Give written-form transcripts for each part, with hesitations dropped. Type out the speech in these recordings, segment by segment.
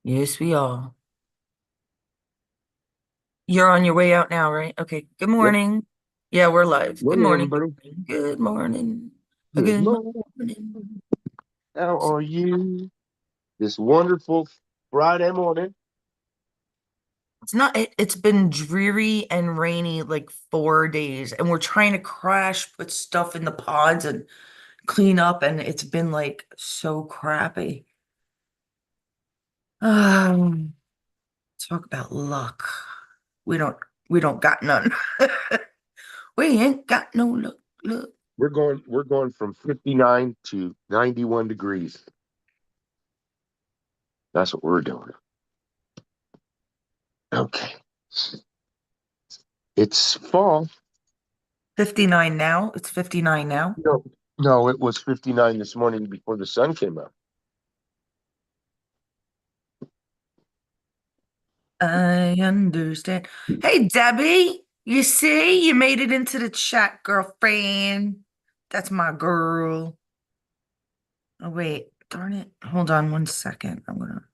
Yes, we are. You're on your way out now, right? Okay. Good Yep. morning. Yeah, we're live. Good Morning, morning. everybody. Good morning. Good Good morning. morning. How are you this wonderful Friday morning? It's not, it's been dreary and rainy like 4 days, and we're trying to crash, put stuff in the pods and clean up, and it's been like so crappy. Um, Talk about luck. We don't we don't got none. We ain't got no luck. Look. We're going from 59 to 91 degrees. That's what we're doing. Okay. It's fall. 59 now. It's 59 now. No, no, it was 59 this morning before the sun came up. I understand. Hey, Debbie, you see, you made it into the chat, girlfriend. That's my girl. Oh, wait, darn it. Hold on 1 second. I'm gonna.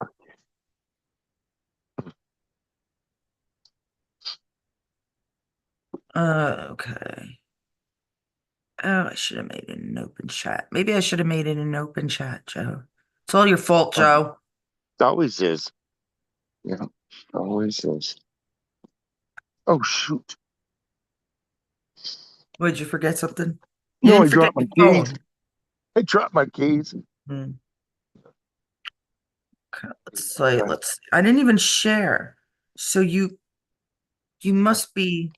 Okay. Oh, I should have made it an open chat. Maybe I should have made it an open chat, Joe. It's all your fault, Oh, Joe. it always is. Yeah, always is. Oh, shoot. What, did you forget something? You No, didn't I forget dropped my your keys. phone. I dropped my keys. Hmm. Okay, let's say, I didn't even share. So you must be.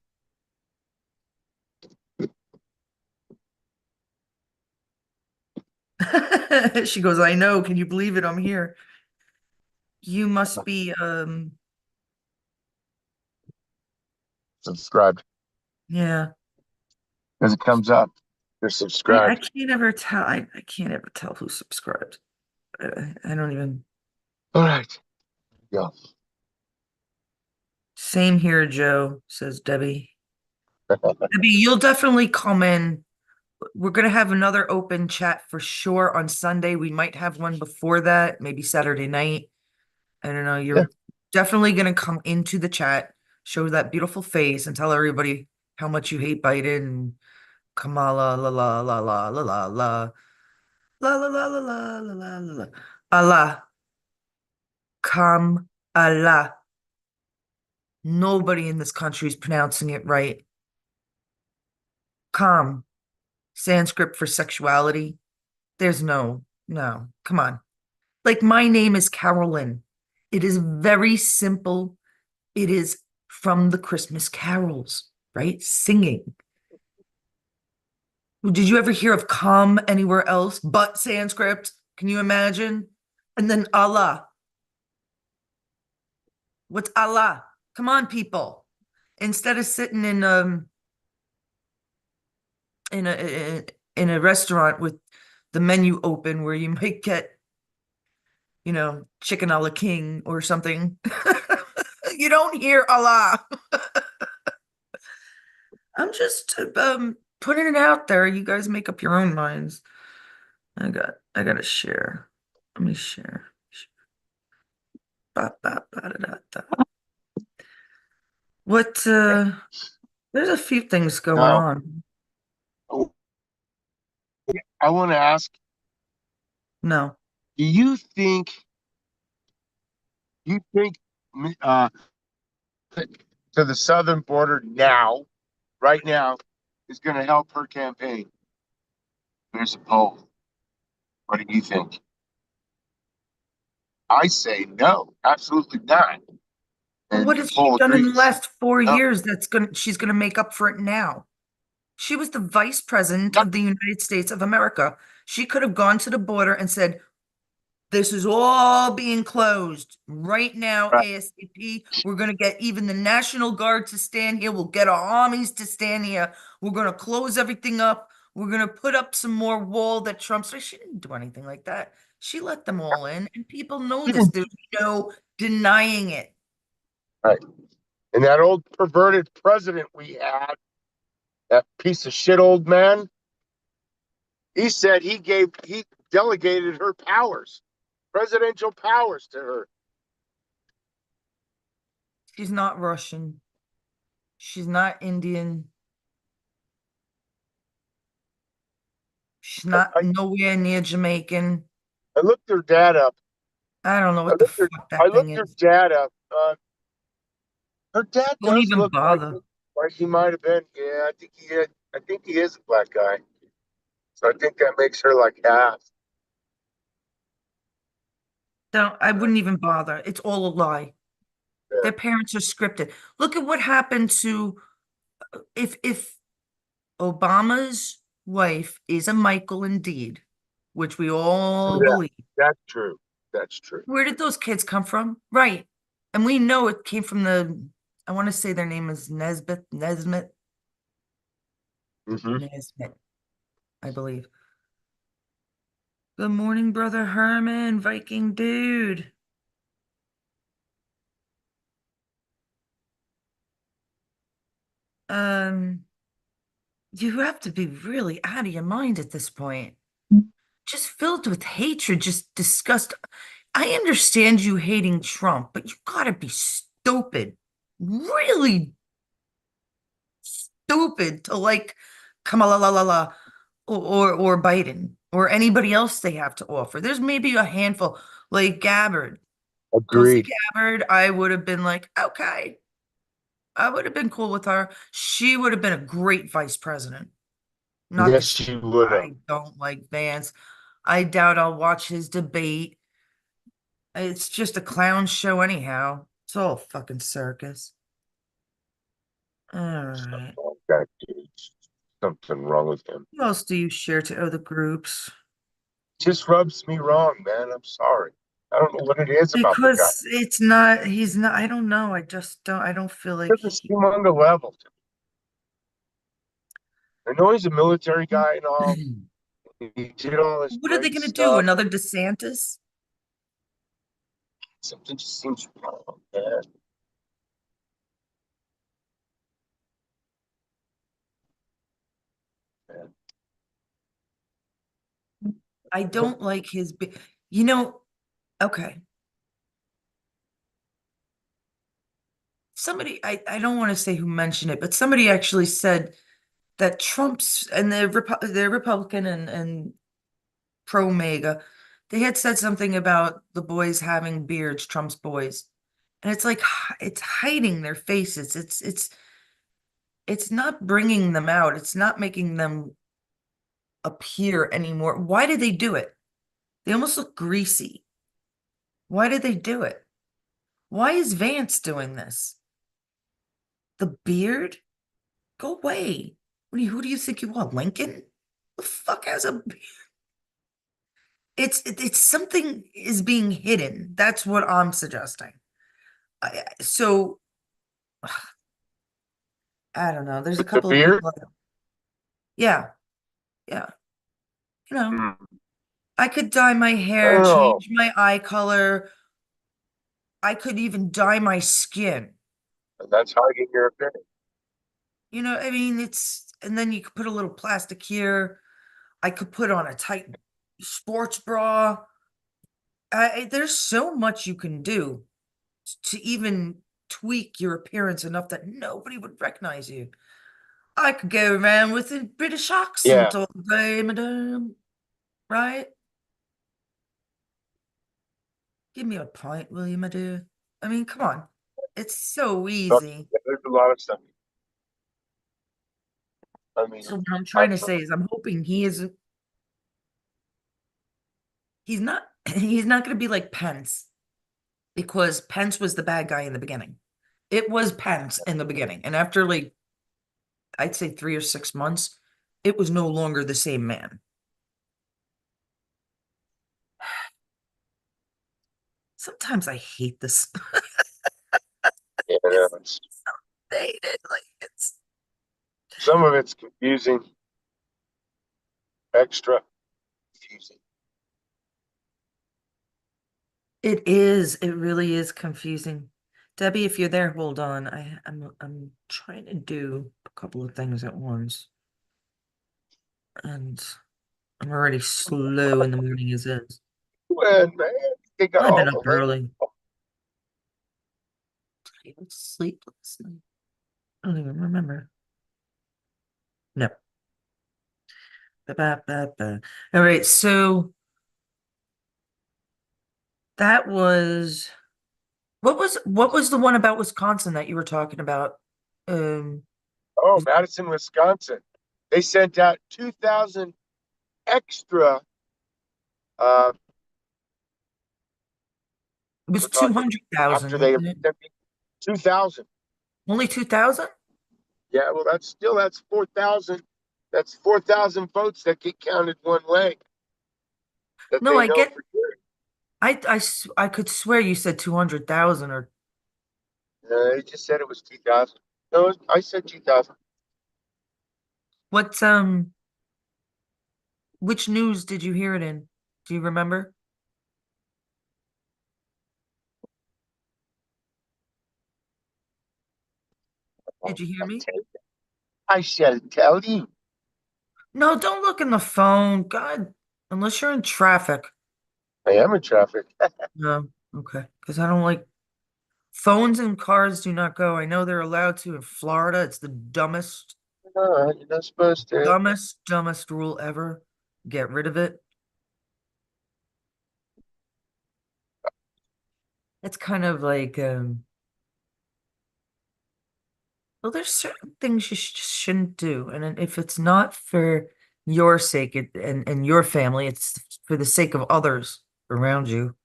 She goes, I know. Can you believe it? I'm here. You must be, Subscribed. yeah. As it comes up, you're I subscribed. can't ever tell. I can't ever tell who subscribed. I don't even. All right. Go. Same here, Joe, says Debbie. Debbie, you'll definitely come in. We're gonna have another open chat for sure on Sunday. We might have one before that, maybe Saturday night. I don't know. Yeah. You're definitely gonna come into the chat, show that beautiful face, and tell everybody how much you hate Biden and Kamala, la la la la la la la la la la la la la la la. Allah, come Allah. Nobody in this country is pronouncing it right. Kam, Sanskrit for sexuality. There's no. Come on. Like my name is Carolyn. It is very simple. It is from the Christmas carols, right? Singing. Did you ever hear of Kam anywhere else but Sanskrit? Can you imagine? And then Allah. What's Allah? Come on, people. Instead of sitting in a restaurant with the menu open where you might get, chicken a la king or something. You don't hear Allah. I'm just putting it out there. You guys make up your own minds. I gotta share. Let me share. Ba, ba, ba, da, da, da. What there's a few things going Now, on. I want to ask, No. do you think uh, to the southern border now, right now, is going to help her campaign? There's a poll. What do you think? I say no, absolutely not. But And what the has she poll done in the agrees. last four No, years she's gonna make up for it now? She was the vice president no, of the United States of America. She could have gone to the border and said, this is all being closed right now, right. ASAP. We're going to get even the National Guard to stand here. We'll get our armies to stand here. We're going to close everything up. We're going to put up some more wall that Trump's. She didn't do anything like that. She let them all in, and people know this. There's no denying it. Right. And that old perverted president we had, that piece of shit old man, he said he delegated her powers, presidential powers to her. She's not Russian. She's not Indian. She's not I, nowhere near Jamaican. I looked her dad up. I don't know I what the looked her fuck I that thing looked her is. dad up. Her dad Don't does even look bother. like he might have been. Yeah, I think he is a black guy. So I think that makes her like half. Don't, I wouldn't even bother. It's all a lie. Yeah. Their parents are scripted. Look at what happened to if Obama's wife is a Michael indeed, which we all Yeah, believe. that's true. That's true. Where did those kids come from? Right. And we know it came from I want to say their name is Hmm. Nesmith, I believe. Good morning, brother Herman, Viking dude. Um, you have to be really out of your mind at this point. Just filled with hatred, just disgust. I understand you hating Trump, but you gotta be stupid, really stupid to like Kamala la la la or Biden or anybody else they have to offer. There's maybe a handful, like Gabbard. Tulsi Agreed. Gabbard, I would have been like, okay, I would have been cool with her. She would have been a great vice president. Not that Yes, you would have. I don't like Vance. I doubt I'll watch his debate. It's just a clown show anyhow. It's all a fucking circus. All Something right. wrong with that dude. Something wrong with him. What else do you share to other groups? Just rubs me wrong, man. I'm sorry. I don't know what it is about the guy. Because it's not, he's not, I don't know. I don't feel like Doesn't seem on the level to me. I know he's a military guy and all. He did all this what are they great going to do? stuff. Another DeSantis? Something just seems wrong, man. Man. I don't like his, you know, okay. Somebody, I don't want to say who mentioned it, but somebody actually said that Trump's and the Republican and pro MAGA, they had said something about the boys having beards, Trump's boys. And it's like it's hiding their faces. It's not bringing them out. It's not making them appear anymore. Why did they do it? They almost look greasy. Why did they do it? Why is Vance doing this? The beard? Go away. Who do you think you are, Lincoln? The fuck has a beard? It's something is being hidden. That's what I'm suggesting. So I don't know. There's a With the couple of beard? people. Yeah, yeah. You know, Hmm. I could dye my I hair, don't know. change my eye color. I could even dye my skin. That's hiding your opinion. I mean, and then you could put a little plastic here. I could put on a tight sports bra. There's so much you can do to even tweak your appearance enough that nobody would recognize you. I could go around with a British Yeah. accent all day, madame, right? Give me a pint, will you, my dear? I mean, come on. It's so So, easy. yeah, there's a lot of stuff. I mean, So what I'm I, trying to say is I'm hoping he's not going to be like Pence because Pence was the bad guy in the beginning. It was Pence in the beginning. And after like I'd say 3 or 6 months, it was no longer the same man. Sometimes I hate this. yeah, It's it's, so dated. Like some of it's confusing, extra confusing. it really is confusing. Debbie, if you're there, hold on. I'm trying to do a couple of things at once. And I'm already slow in the morning as is. When, man, they got I've been all up the way. early. be able to sleep last night? I don't even remember. No. Ba-ba-ba-ba. All right, so that was what was the one about Wisconsin that you were talking about? Um, Oh, Madison, Wisconsin. They sent out 2,000 extra. Uh, it was we're talking 200,000, after they wasn't it? sent me 2,000. Only 2,000? Yeah, well, that's 4,000. That's 4,000 votes that get counted one way that No, they I know get for sure. I could swear you said 200,000 or They just said it was 2,000. No, I said 2,000. what which news did you hear it in? Do you remember? Did you hear me? I shall tell you. No, don't look in the phone. God, unless you're in traffic. I am in traffic. No, okay. Because I don't like phones and cars do not go. I know they're allowed to in Florida. It's the No, you're not supposed to. dumbest rule ever. Get rid of it. It's kind of like, well, there's certain things you just shouldn't do. And if it's not for your sake and your family, it's for the sake of others around you.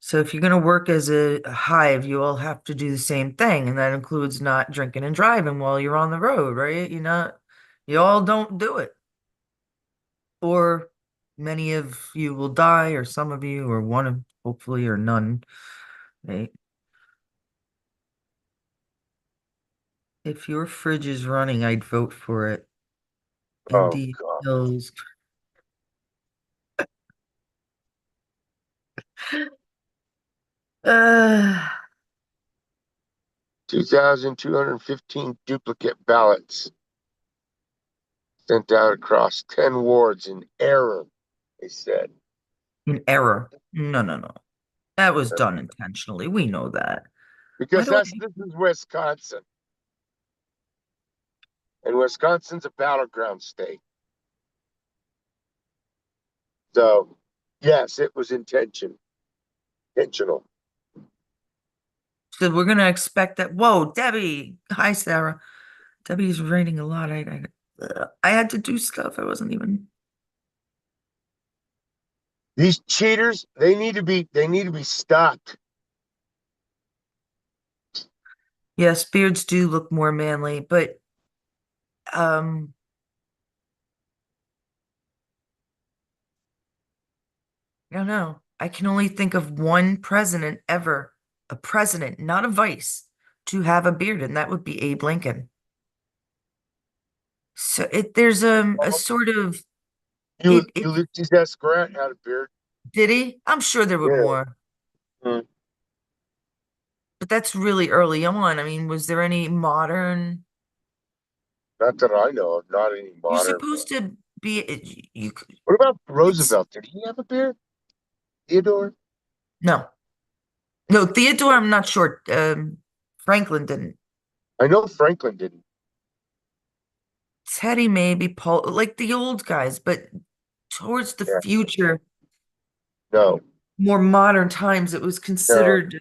So if you're going to work as a hive, you all have to do the same thing, and that includes not drinking and driving while you're on the road, right? You all don't do it, or many of you will die, or some of you, or one of, hopefully, or none, right? If your fridge is running, I'd vote for it. Oh, Indeed, God. knows. Uh, 2,215 duplicate ballots sent out across 10 wards in error, they said. an error. No, no, no. That was done intentionally. We know that. Why Because do I? this is Wisconsin. And Wisconsin's a battleground state. So, yes, it was intentional. So we're gonna expect that. Whoa, Debbie. Hi, Sarah. Debbie's raining a lot. I had to do stuff. I wasn't even. These cheaters, they need to be stopped. Yes, beards do look more manly, but um, I don't know. I can only think of one president ever, a president, not a vice, to have a beard, and that would be Abe Lincoln. So there's a sort of it Ulysses S. Grant had a beard. did he? I'm sure there were Yeah. more, Mm. but that's really early on. I mean, was there any modern? Not that I know of, not any You're modern one. supposed to be you. What about It's Roosevelt? Did he have a beard? Theodore? no, no. Theodore, I'm not sure. Franklin didn't. I know Franklin didn't. Teddy maybe Paul, like the old guys, but towards the Yeah, future, no, more modern times, it was no. considered.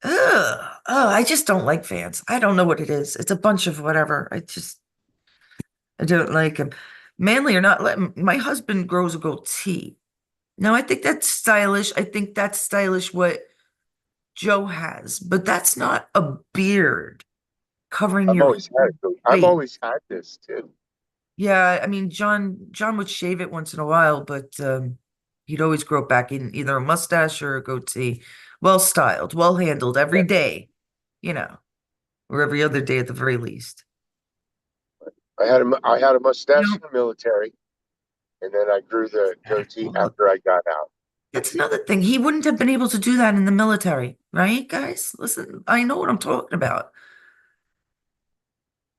I just don't like fans. I don't know what it is. It's a bunch of whatever. I don't like them. Manly or not, my husband grows a goatee. Now, I think that's stylish. I think that's stylish what Joe has, but that's not a beard covering I've your always had whole it. I've face. always had this too. Yeah, I mean, John would shave it once in a while, but he'd always grow it back in either a mustache or a goatee. Well styled, well handled every Yeah. day, you know, or every other day at the very least. I had a You mustache know, in the military, and then I grew the goatee well, look, after I got out. that's another thing. He wouldn't have been able to do that in the military, right, guys? Listen, I know what I'm talking about.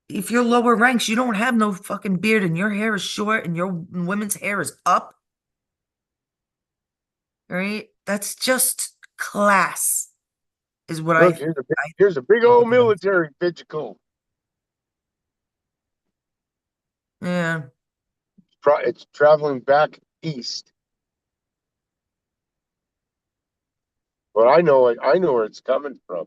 If you're lower ranks, you don't have no fucking beard and your hair is short and your women's hair is up, right? That's just class. is what Look, I here's a big think old it is. military vehicle. Yeah. It's traveling back east. But I know where it's coming from.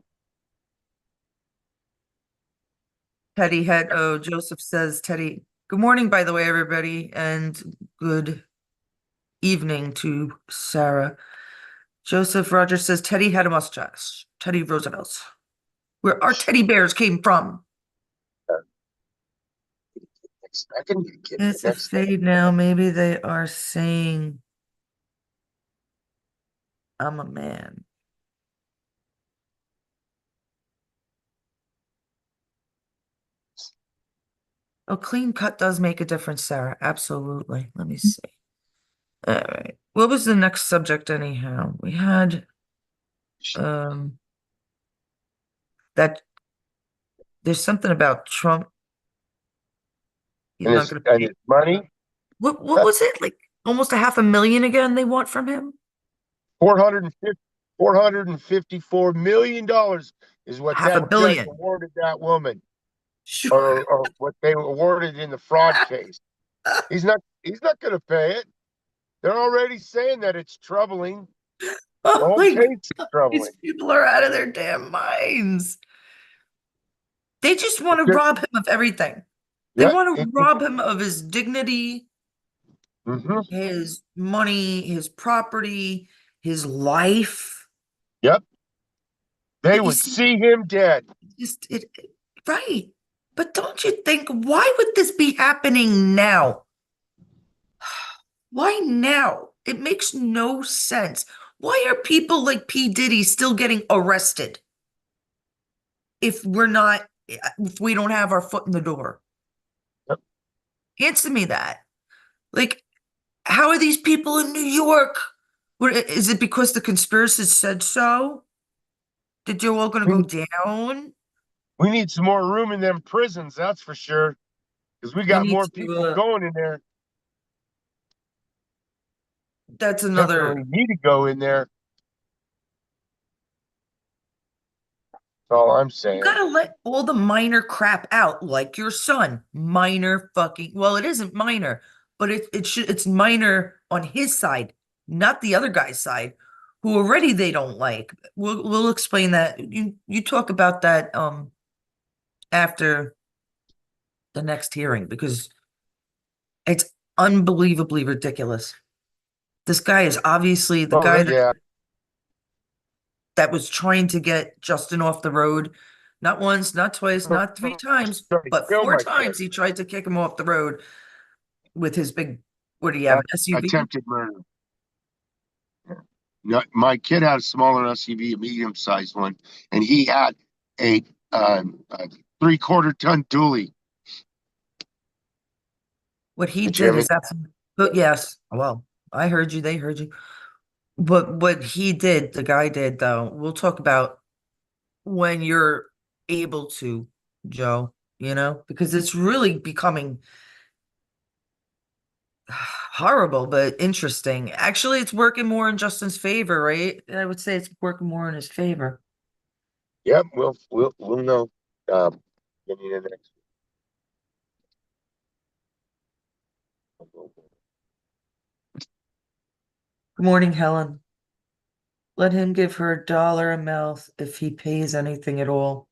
Teddy had, oh, Joseph says, Teddy, good morning, by the way, everybody, and good evening to Sarah. Joseph Rogers says, Teddy had a mustache. Teddy Roosevelt's. Where our teddy bears came from. I can get the It's a next thing. fade now. Maybe they are saying I'm a man. Oh, clean cut does make a difference, Sarah. Absolutely. Let me see. All right. What was the next subject anyhow? We had um that there's something about Trump. He's not gonna And pay. his money, What was it? Like almost a half a million again they want from him? 450, $454 million is what Half a that judge billion. awarded that woman, Sure. or what they awarded in the fraud case. He's not going to pay it. They're already saying that it's troubling. The Oh whole my case is God. These troubling. people are out of their damn minds. They just want to Okay. rob him of everything. They Yeah. want to rob him of his dignity, Mhm. his money, his property, his life. Yep. They But you would see, see him dead. right. But don't you think, why would this be happening now? Why now? It makes no sense. Why are people like P. Diddy still getting arrested if if we don't have our foot in the door? Yep. Answer me that. Like, how are these people in New York? Is it because the conspiracists said so? That they're all going to We, go down? we need some more room in them prisons, that's for sure. Because we We got need more to, people going in there. that's another. Definitely need to go in there. That's all I'm You saying. gotta let all the minor crap out, like your son. Minor fucking, well, it isn't minor, but it's minor on his side, not the other guy's side, who already they don't like. We'll explain that. You talk about that after the next hearing because it's unbelievably ridiculous. This guy is obviously the Oh, guy yeah. that was trying to get Justin off the road. Not once, not twice, not three times, Trying to but kill four my kid. times he tried to kick him off the road with his big, what do you have, an That's SUV? attempted murder. No, my kid had a smaller SUV, a medium-sized one, and he had a three-quarter ton dually. What he Did you hear did me? is absolutely, but yes, well, I heard you, they heard you. But what he did, the guy did, though, we'll talk about when you're able to, Joe, because it's really becoming horrible, but interesting. Actually, it's working more in Justin's favor, right? I would say it's working more in his favor. Yep, we'll know. Beginning of next week. Good morning, Helen. Let him give her $1 a mouth if he pays anything at all.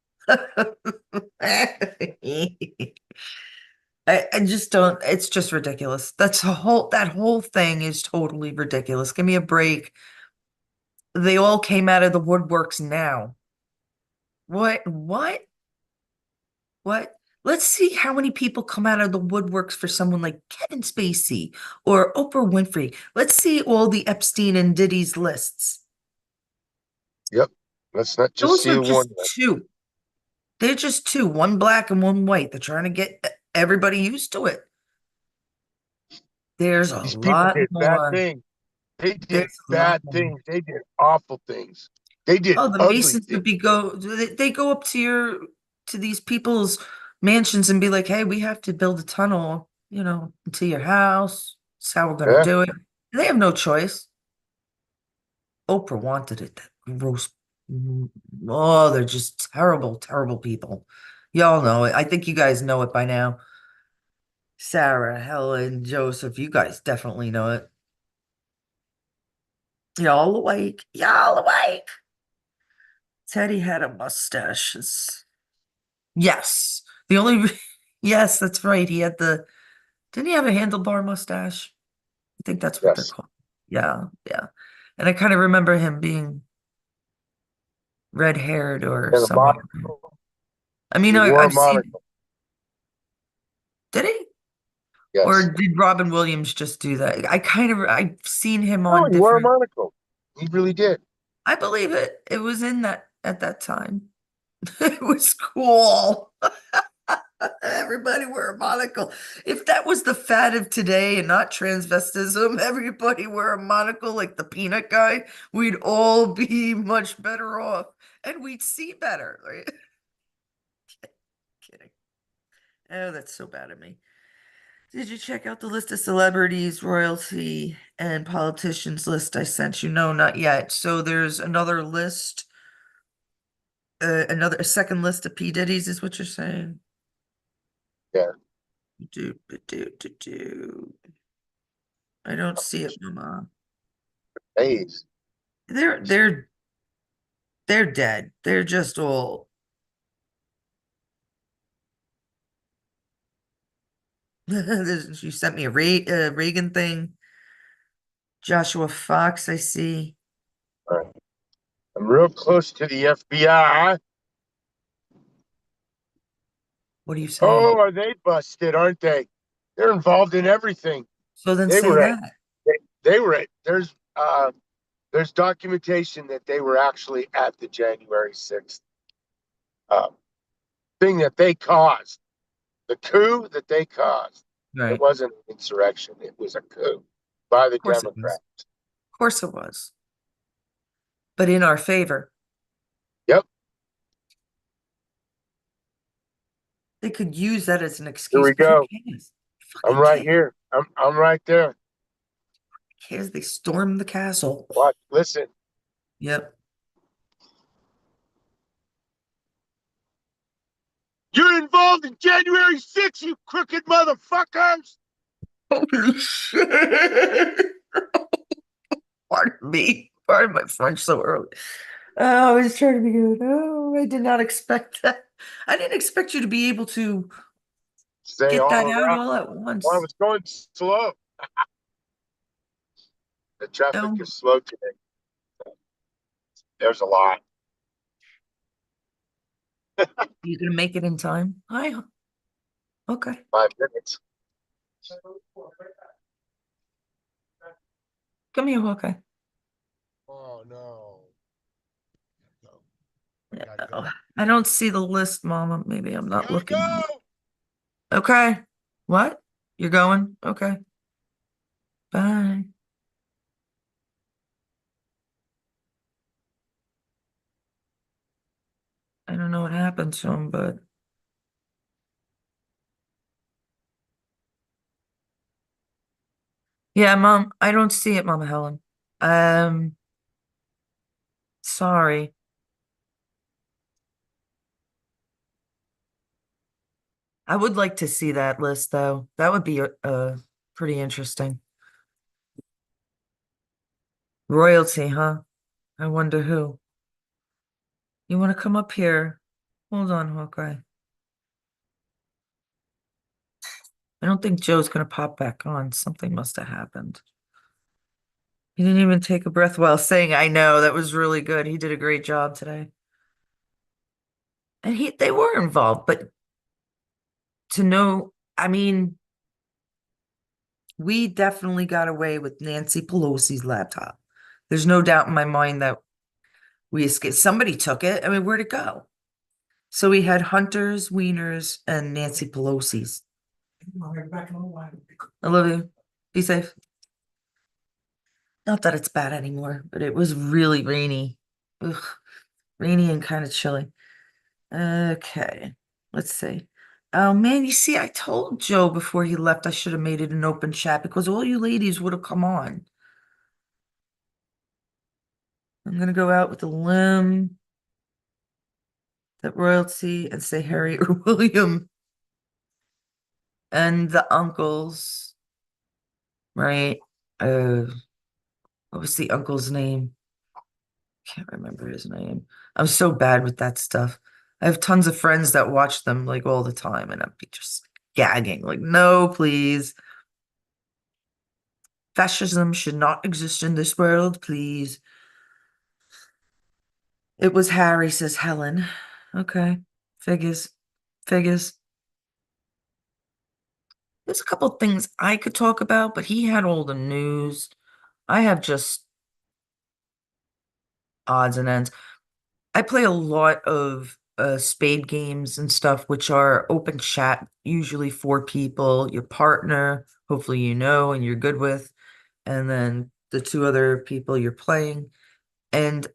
I just don't, it's just ridiculous. That whole thing is totally ridiculous. Give me a break. They all came out of the woodworks now. What? What? What? Let's see how many people come out of the woodworks for someone like Kevin Spacey or Oprah Winfrey. Let's see all the Epstein and Diddy's lists. Yep. Let's not just Those see are a one. just two. They're just two, one black and one white. They're trying to get everybody used to it. There's a These people lot did bad more. things. They did There's a lot bad more. things. They did awful things. They did Oh, the ugly Masons things. would they go up to these people's mansions and be like, hey, we have to build a tunnel, into your house. That's how we're gonna Yeah. do it. They have no choice. Oprah wanted it, that gross Mm, oh, they're just terrible, terrible people. Y'all know it. I think you guys know it by now. Sarah, Helen, Joseph, you guys definitely know it. Y'all awake? Y'all awake? Teddy had a mustache. Yes. The only, yes, that's right. He had didn't he have a handlebar mustache? I think that's what they're Yes. called. Yeah, yeah. And I kind of remember him being red-haired or And a somewhat. monocle. I mean, He wore a I've seen, monocle. did he? Or Yes. did Robin Williams just do that? I've seen him Oh, on he wore a different, monocle. He really did. I believe it. It was in that at that time. It was cool. Everybody wear a monocle. If that was the fad of today and not transvestism, everybody wear a monocle like the peanut guy, we'd all be much better off and we'd see better. Right? Kidding. Oh, that's so bad of me. Did you check out the list of celebrities, royalty, and politicians list I sent you? No, not yet. So there's another list, a second list of P. Diddy's is what you're saying? Yeah. Do. I don't see it, Mama. Hayes. They're they're they're dead. They're just all. You sent me a Reagan thing. Joshua Fox, I see. All right. I'm real close to the FBI. What are you saying? Oh, are they busted, aren't they? They're involved in everything. So then They say were at that. they were at there's documentation that they were actually at the January 6th uh, thing that they caused. The coup that they caused. It Right. wasn't an insurrection, it was a coup by the Of course it was. Democrats. Of course it was. But in our favor. Yep, They could use that as an here excuse, we but who go. cares? I'm Fucking right cares. here. I'm right there. Cares they stormed the castle. Watch, listen. Yep. You're involved in January 6th, you crooked motherfuckers. Holy shit. Pardon me. Pardon my French so early. Oh, I was trying to be good. Oh, I did not expect that. I didn't expect you to be able to Say get that all out around. all at Well, I once. was going slow. The traffic Oh, is slow today. There's a lot. you gonna make it in time? Hi. Okay. 5 minutes. Come here, Hawkeye. Oh no. No. I Yeah, gotta oh, go. I don't see the list, Mama. Maybe I'm I not gotta looking. go. Okay. What? You're going? Okay. Bye. I don't know what happened to him, but yeah, Mom, I don't see it, Mama Helen. Um, sorry. I would like to see that list though. That would be pretty interesting. Royalty, huh? I wonder who. You want to come up here? Hold on, Hawkeye. I don't think Joe's gonna pop back on. Something must have happened. He didn't even take a breath while saying, I know, that was really good. He did a great job today. And they were involved, but to know, I mean, we definitely got away with Nancy Pelosi's laptop. There's no doubt in my mind that we escaped. Somebody took it. I mean, where'd it go? So we had Hunter's, Wiener's, and Nancy Pelosi's. I love you. Be safe. Not that it's bad anymore, but it was really rainy. Ugh, rainy and kind of chilly. Okay, let's see. Oh man, you see, I told Joe before he left I should have made it an open chat because all you ladies would have come on. I'm gonna go out with a limb. that royalty and say Harry or William and the uncles, right? Uh, what was the uncle's name? Can't remember his name. I'm so bad with that stuff. I have tons of friends that watch them like all the time, and I'd be just gagging, like, no, please. Fascism should not exist in this world, please. It was Harry, says Helen. Okay. Figures. Figures. There's a couple things I could talk about, but he had all the news. I have just odds and ends. I play a lot of spade games and stuff, which are open chat, usually four people, your partner, hopefully you know and you're good with, and then the two other people you're playing. And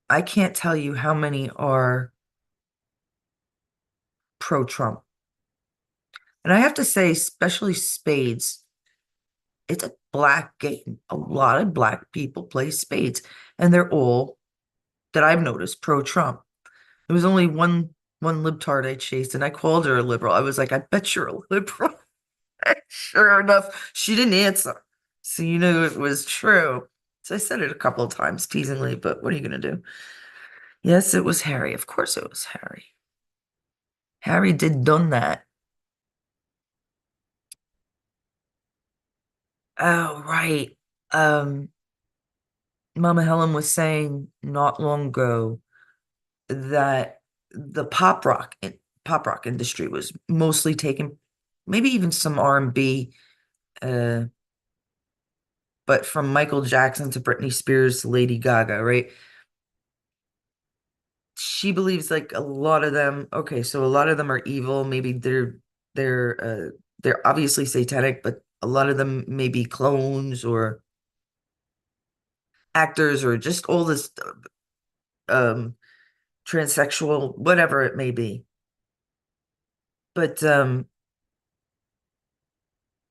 I can't tell you how many are pro-Trump. And I have to say, especially spades, it's a black game. A lot of black people play spades, and they're all, that I've noticed, pro-Trump. There was only one libtard I chased, and I called her a liberal. I was like, I bet you're a liberal. Sure enough, she didn't answer. So you knew it was true. So I said it a couple of times teasingly, but what are you going to do? Yes, it was Harry. Of course it was Harry. Harry did done that. Oh, right. Um, Mama Helen was saying not long ago that the pop rock industry was mostly taken, maybe even some R&B, uh, but from Michael Jackson to Britney Spears to Lady Gaga, right? She believes like a lot of them, okay, so a lot of them are evil. Maybe they're obviously satanic, but a lot of them may be clones or actors or just all this um transsexual, whatever it may be. But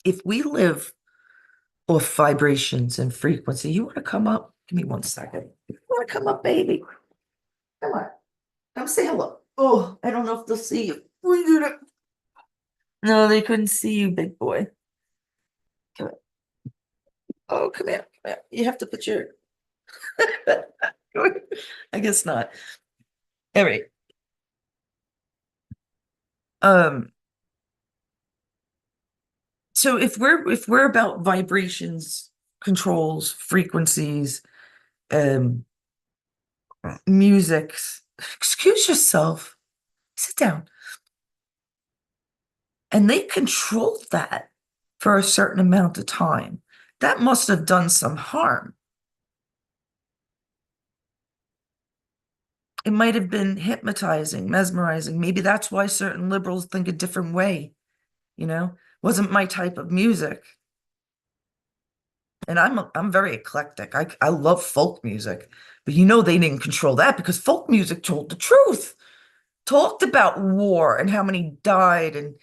if we live off vibrations and frequency, you want to come up? Give me 1 second. You want to come up, baby? Come on. Come say hello. Oh, I don't know if they'll see you. We did it. No, they couldn't see you, big boy. Come here. Oh, come here. Come here. You have to put your. I guess not. All right. Um, so if we're about vibrations, controls, frequencies, um, music, excuse yourself. Sit down. And they controlled that for a certain amount of time. That must have done some harm. It might have been hypnotizing, mesmerizing. Maybe that's why certain liberals think a different way, you know? Wasn't my type of music. And I'm very eclectic. I love folk music. But you know they didn't control that because folk music told the truth. Talked about war and how many died and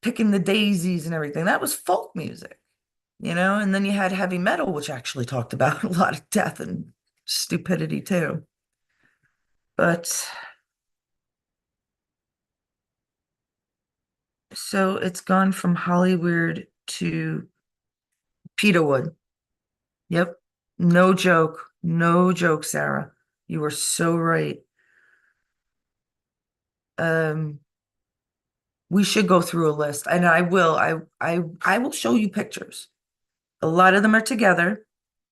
picking the daisies and everything. That was folk music, you know? And then you had heavy metal, which actually talked about a lot of death and stupidity too. But so it's gone from Hollywood to Peterwood. Yep. No joke. No joke, Sarah. You were so right. Um, we should go through a list, and I will. I will show you pictures. A lot of them are together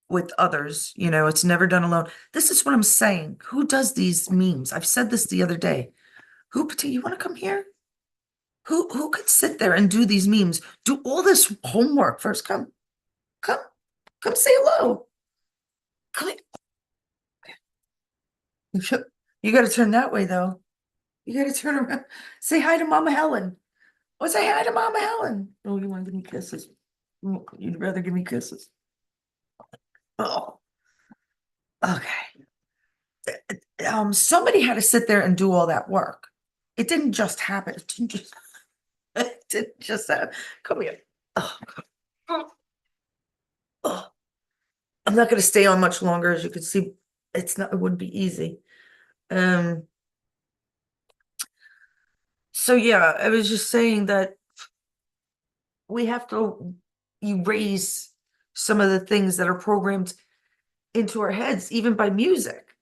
with others. You know, it's never done alone. This is what I'm saying. Who does these memes? I've said this the other day. You want to come here? Who could sit there and do these memes? Do all this homework first. Come, come say hello. Come here. You got to turn that way though. You got to turn around. Say hi to Mama Helen. Oh, say hi to Mama Helen. Oh, you want to give me kisses? You'd rather give me kisses. Oh, okay. Somebody had to sit there and do all that work. It didn't just happen. It didn't just happen. Come here. Oh, oh. I'm not going to stay on much longer, as you can see. It wouldn't be easy. Um, So yeah, I was just saying that we have to erase some of the things that are programmed into our heads, even by music,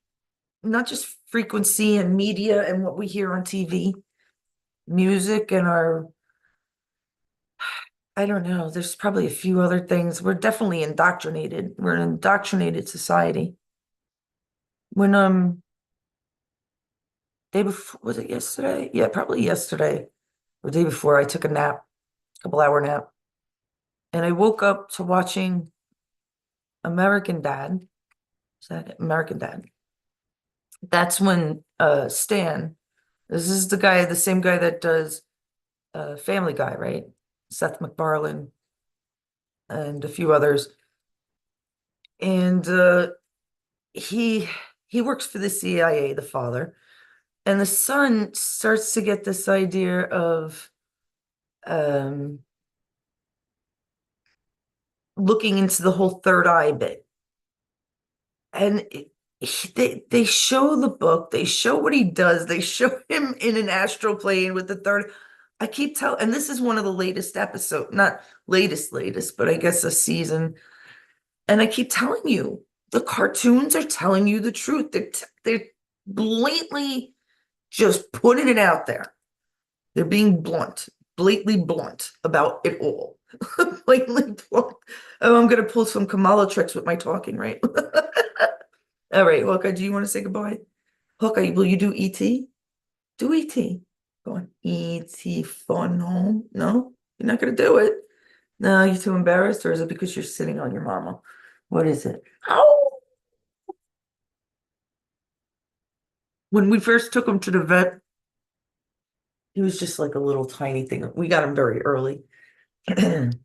not just frequency and media and what we hear on TV, music and our, I don't know, there's probably a few other things. We're definitely indoctrinated. We're an indoctrinated society. When day before, was it yesterday? Yeah, probably yesterday or day before, I took a nap, couple hour nap, and I woke up to watching American Dad. Is that it? American Dad? That's when Stan, this is the guy, the same guy that does Family Guy, right? Seth MacFarlane and a few others. And he he works for the CIA, the father, and the son starts to get this idea of um looking into the whole third eye bit. And they show the book, they show what he does, they show him in an astral plane with the third. I keep telling, and this is one of the latest episode, not latest, but I guess a season. And I keep telling you, the cartoons are telling you the truth. They're blatantly just putting it out there. They're being blatantly blunt about it all. Blatantly blunt. Oh, I'm gonna pull some Kamala tricks with my talking, right? All right, Hawkeye, do you want to say goodbye? Hawkeye, will you do ET? Do ET. Go on. ET Fun Home. No, you're not gonna do it. No, you're too embarrassed, or is it because you're sitting on your mama? What is it? Oh, when we first took him to the vet, he was just like a little tiny thing. We got him very early,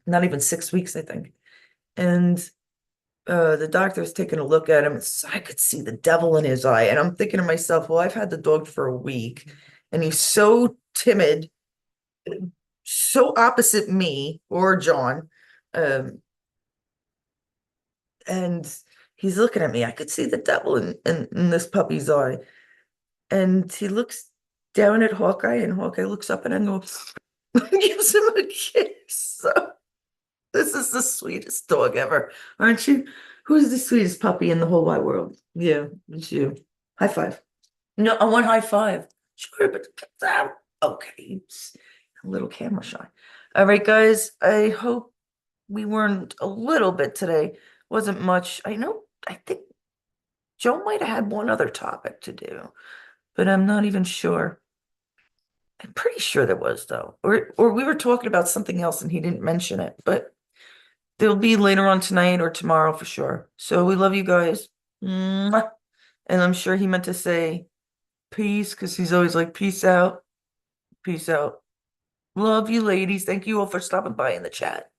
not even 6 weeks, I think. And the doctor's taking a look at him. I could see the devil in his eye. And I'm thinking to myself, well, I've had the dog for a week and he's so timid, so opposite me or John. Um, and he's looking at me. I could see the devil in this puppy's eye. And he looks down at Hawkeye, and Hawkeye looks up at him and goes, gives him a kiss. So, this is the sweetest dog ever, aren't you? Who's the sweetest puppy in the whole wide world? Yeah, it's you. High five. No, I want high five. Sure, but okay. It's a little camera shy. All right, guys. I hope we weren't a little bit today. Wasn't much. I think Joe might have had one other topic to do, but I'm not even sure. I'm pretty sure there was though. Or we were talking about something else and he didn't mention it, but they'll be later on tonight or tomorrow for sure. So we love you guys. Mwah. And I'm sure he meant to say peace because he's always like, peace out. Peace out. Love you, ladies. Thank you all for stopping by in the chat.